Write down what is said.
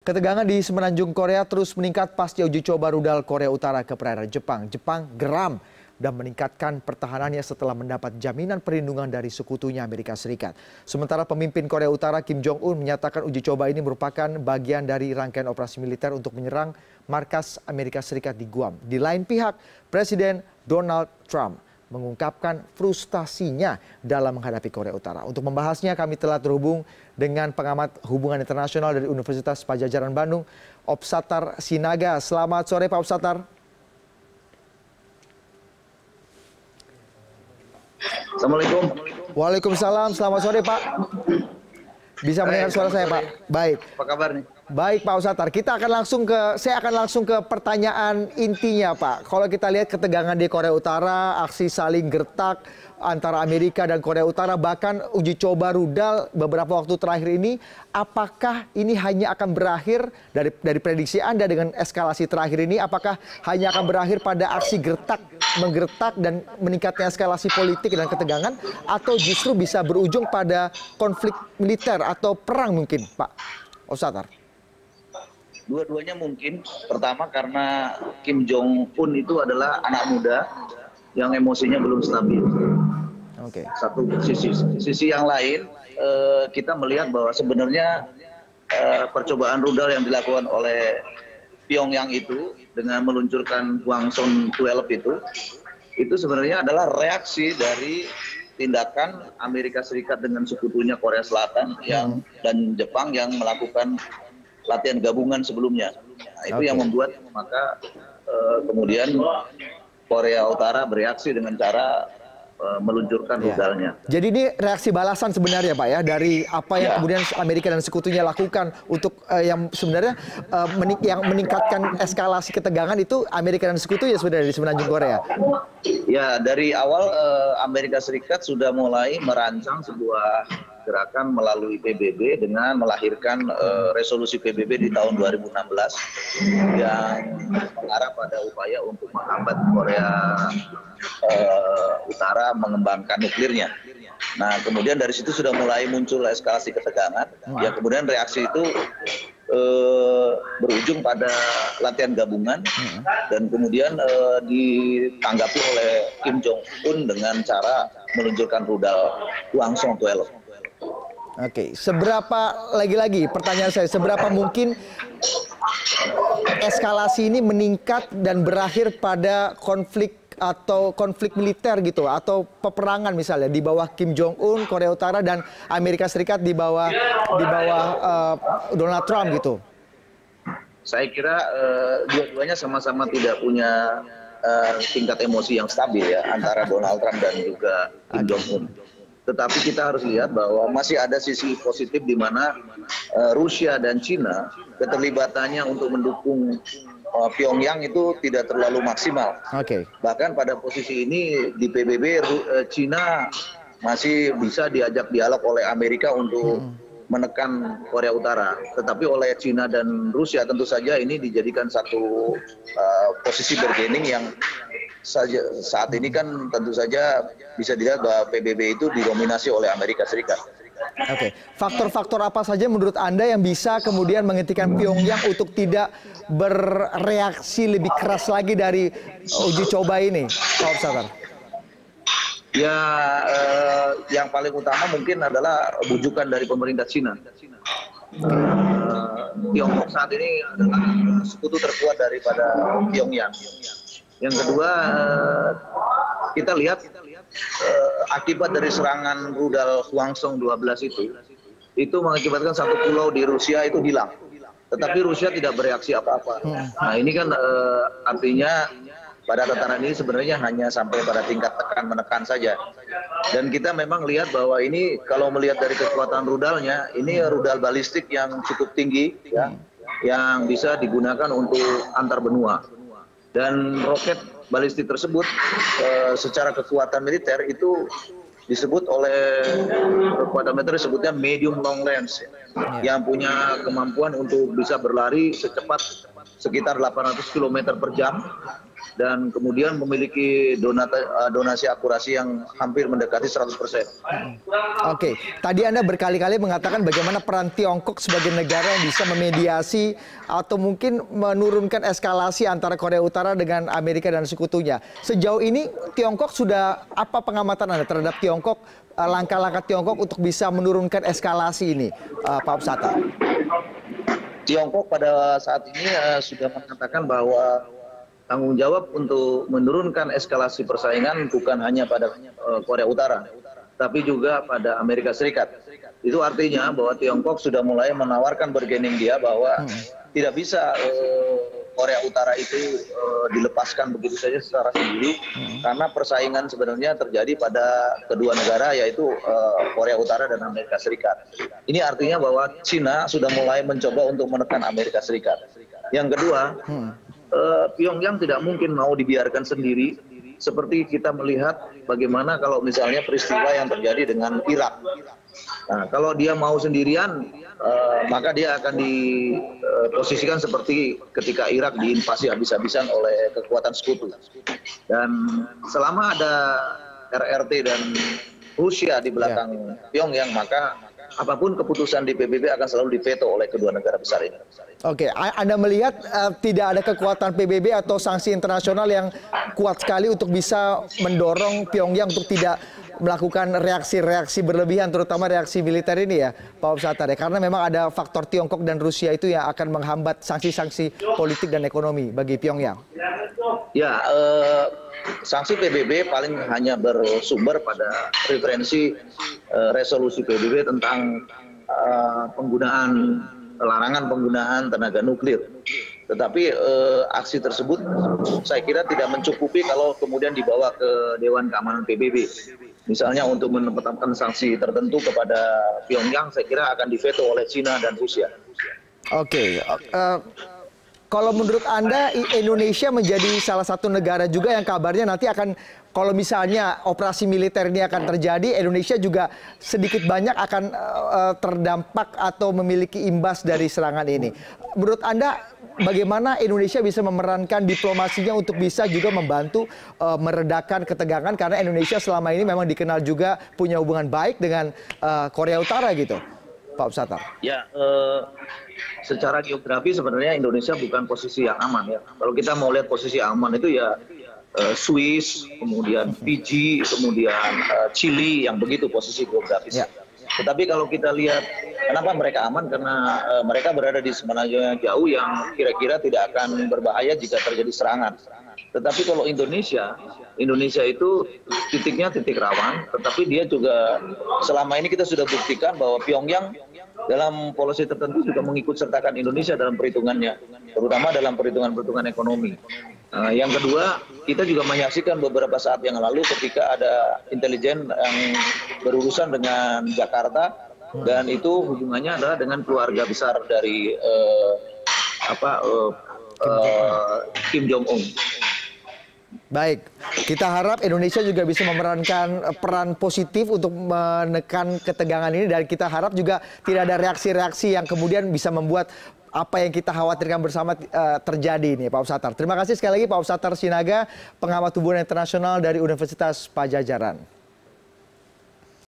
Ketegangan di semenanjung Korea terus meningkat pasca uji coba rudal Korea Utara ke perairan Jepang. Jepang geram dan meningkatkan pertahanannya setelah mendapat jaminan perlindungan dari sekutunya Amerika Serikat. Sementara pemimpin Korea Utara Kim Jong-un menyatakan uji coba ini merupakan bagian dari rangkaian operasi militer untuk menyerang markas Amerika Serikat di Guam. Di lain pihak, Presiden Donald Trump mengungkapkan frustasinya dalam menghadapi Korea Utara. Untuk membahasnya kami telah terhubung dengan pengamat hubungan internasional dari Universitas Padjadjaran Bandung, Opsatar Sinaga. Selamat sore Pak Opsatar. Assalamualaikum. Waalaikumsalam, selamat sore Pak. Bisa mendengar suara saya Pak? Baik. Apa kabar nih? Baik Pak Opsatar, saya akan langsung ke pertanyaan intinya Pak. Kalau kita lihat ketegangan di Korea Utara, aksi saling gertak antara Amerika dan Korea Utara, bahkan uji coba rudal beberapa waktu terakhir ini, apakah ini hanya akan berakhir dari prediksi Anda dengan eskalasi terakhir ini, apakah hanya akan berakhir pada aksi menggertak dan meningkatnya eskalasi politik dan ketegangan, atau justru bisa berujung pada konflik militer atau perang mungkin Pak Opsatar? Dua-duanya mungkin. Pertama karena Kim Jong-un itu adalah anak muda yang emosinya belum stabil. Oke. Satu sisi. Sisi yang lain, kita melihat bahwa sebenarnya percobaan rudal yang dilakukan oleh Pyongyang itu dengan meluncurkan Hwasong 12 itu sebenarnya adalah reaksi dari tindakan Amerika Serikat dengan sekutunya Korea Selatan dan Jepang yang melakukan latihan gabungan sebelumnya. Nah, itu yang membuat maka kemudian Korea Utara bereaksi dengan cara meluncurkan rudalnya. Jadi ini reaksi balasan sebenarnya Pak ya, dari apa yang kemudian Amerika dan sekutunya lakukan untuk yang sebenarnya yang meningkatkan eskalasi ketegangan itu Amerika dan sekutunya sebenarnya di semenanjung Korea. Ya, dari awal Amerika Serikat sudah mulai merancang sebuah gerakan melalui PBB dengan melahirkan resolusi PBB di tahun 2016 yang mengarah pada upaya untuk menghambat Korea Utara mengembangkan nuklirnya. Nah, kemudian dari situ sudah mulai muncul eskalasi ketegangan. Ya, kemudian reaksi itu berujung pada latihan gabungan dan kemudian ditanggapi oleh Kim Jong-un dengan cara meluncurkan rudal Hwasong 12. Oke, lagi-lagi pertanyaan saya, seberapa mungkin eskalasi ini meningkat dan berakhir pada konflik militer gitu, atau peperangan misalnya di bawah Kim Jong-un, Korea Utara, dan Amerika Serikat di bawah Donald Trump gitu? Saya kira dua-duanya sama-sama tidak punya tingkat emosi yang stabil ya, antara Donald Trump dan juga Kim Jong-un. Tetapi kita harus lihat bahwa masih ada sisi positif di mana Rusia dan Cina keterlibatannya untuk mendukung Pyongyang itu tidak terlalu maksimal. Bahkan pada posisi ini di PBB Cina masih bisa diajak dialog oleh Amerika untuk menekan Korea Utara. Tetapi oleh Cina dan Rusia tentu saja ini dijadikan satu posisi bargaining yang saat ini kan tentu saja bisa dilihat bahwa PBB itu didominasi oleh Amerika Serikat. Oke, faktor-faktor apa saja menurut Anda yang bisa kemudian menghentikan Pyongyang untuk tidak bereaksi lebih keras lagi dari uji coba ini, Pak Opsatar? Ya, yang paling utama mungkin adalah bujukan dari pemerintah Cina. Tiongkok saat ini adalah sekutu terkuat daripada Pyongyang. Yang kedua, kita lihat akibat dari serangan rudal Hwasong 12 itu mengakibatkan satu pulau di Rusia itu hilang. Tetapi Rusia tidak bereaksi apa-apa. Nah, ini kan artinya pada tataran ini sebenarnya hanya sampai pada tingkat tekan-menekan saja. Dan kita memang lihat bahwa ini kalau melihat dari kekuatan rudalnya, ini rudal balistik yang cukup tinggi ya, yang bisa digunakan untuk antar benua. Dan roket balistik tersebut secara kekuatan militer itu disebut oleh kekuatan militer disebutnya medium long range, yang punya kemampuan untuk bisa berlari secepat sekitar 800 km per jam dan kemudian memiliki donasi akurasi yang hampir mendekati 100%. Oke, tadi Anda berkali-kali mengatakan bagaimana peran Tiongkok sebagai negara yang bisa memediasi atau mungkin menurunkan eskalasi antara Korea Utara dengan Amerika dan sekutunya. Sejauh ini Tiongkok sudah apa pengamatan Anda terhadap Tiongkok, langkah-langkah Tiongkok untuk bisa menurunkan eskalasi ini, Pak Upsata? Tiongkok pada saat ini sudah mengatakan bahwa tanggung jawab untuk menurunkan eskalasi persaingan bukan hanya pada Korea Utara, tapi juga pada Amerika Serikat. Itu artinya bahwa Tiongkok sudah mulai menawarkan bargaining dia bahwa tidak bisa Korea Utara itu dilepaskan begitu saja secara sendiri, karena persaingan sebenarnya terjadi pada kedua negara, yaitu Korea Utara dan Amerika Serikat. Ini artinya bahwa China sudah mulai mencoba untuk menekan Amerika Serikat. Yang kedua, Pyongyang tidak mungkin mau dibiarkan sendiri, seperti kita melihat bagaimana kalau misalnya peristiwa yang terjadi dengan Irak. Nah, kalau dia mau sendirian, maka dia akan diposisikan seperti ketika Irak diinvasi habis-habisan oleh kekuatan sekutu. Dan selama ada RRT dan Rusia di belakang Pyongyang, maka apapun keputusan di PBB akan selalu diveto oleh kedua negara besar ini. Oke, Anda melihat tidak ada kekuatan PBB atau sanksi internasional yang kuat sekali untuk bisa mendorong Pyongyang untuk tidak melakukan reaksi-reaksi berlebihan, terutama reaksi militer ini ya, Pak Upsata, karena memang ada faktor Tiongkok dan Rusia itu yang akan menghambat sanksi-sanksi politik dan ekonomi bagi Pyongyang. Ya, sanksi PBB paling hanya bersumber pada referensi resolusi PBB tentang larangan penggunaan tenaga nuklir. Tetapi aksi tersebut saya kira tidak mencukupi kalau kemudian dibawa ke Dewan Keamanan PBB. Misalnya untuk menetapkan sanksi tertentu kepada Pyongyang, saya kira akan diveto oleh China dan Rusia. Oke. Kalau menurut Anda Indonesia menjadi salah satu negara juga yang kabarnya nanti akan, kalau misalnya operasi militer ini akan terjadi, Indonesia juga sedikit banyak akan terdampak atau memiliki imbas dari serangan ini. Menurut Anda bagaimana Indonesia bisa memerankan diplomasinya untuk bisa juga membantu meredakan ketegangan, karena Indonesia selama ini memang dikenal juga punya hubungan baik dengan Korea Utara gitu, Pak Upsata? Ya, secara geografi sebenarnya Indonesia bukan posisi yang aman ya. Kalau kita mau lihat posisi aman itu ya Swiss, kemudian Fiji, kemudian Chili, yang begitu posisi geografis. Tetapi kalau kita lihat kenapa mereka aman, karena mereka berada di semenanjung jauh yang kira-kira tidak akan berbahaya jika terjadi serangan. Tetapi kalau Indonesia itu titiknya titik rawan, tetapi dia juga selama ini kita sudah buktikan bahwa Pyongyang dalam polisi tertentu juga mengikut sertakan Indonesia dalam perhitungannya, terutama dalam perhitungan-perhitungan ekonomi. Yang kedua, kita juga menyaksikan beberapa saat yang lalu ketika ada intelijen yang berurusan dengan Jakarta, dan itu hubungannya adalah dengan keluarga besar dari Kim Jong-un. Baik, kita harap Indonesia juga bisa memerankan peran positif untuk menekan ketegangan ini, dan kita harap juga tidak ada reaksi-reaksi yang kemudian bisa membuat apa yang kita khawatirkan bersama terjadi ini, Pak Upsata. Terima kasih sekali lagi Pak Upsata Sinaga, pengamat hubungan internasional dari Universitas Padjadjaran.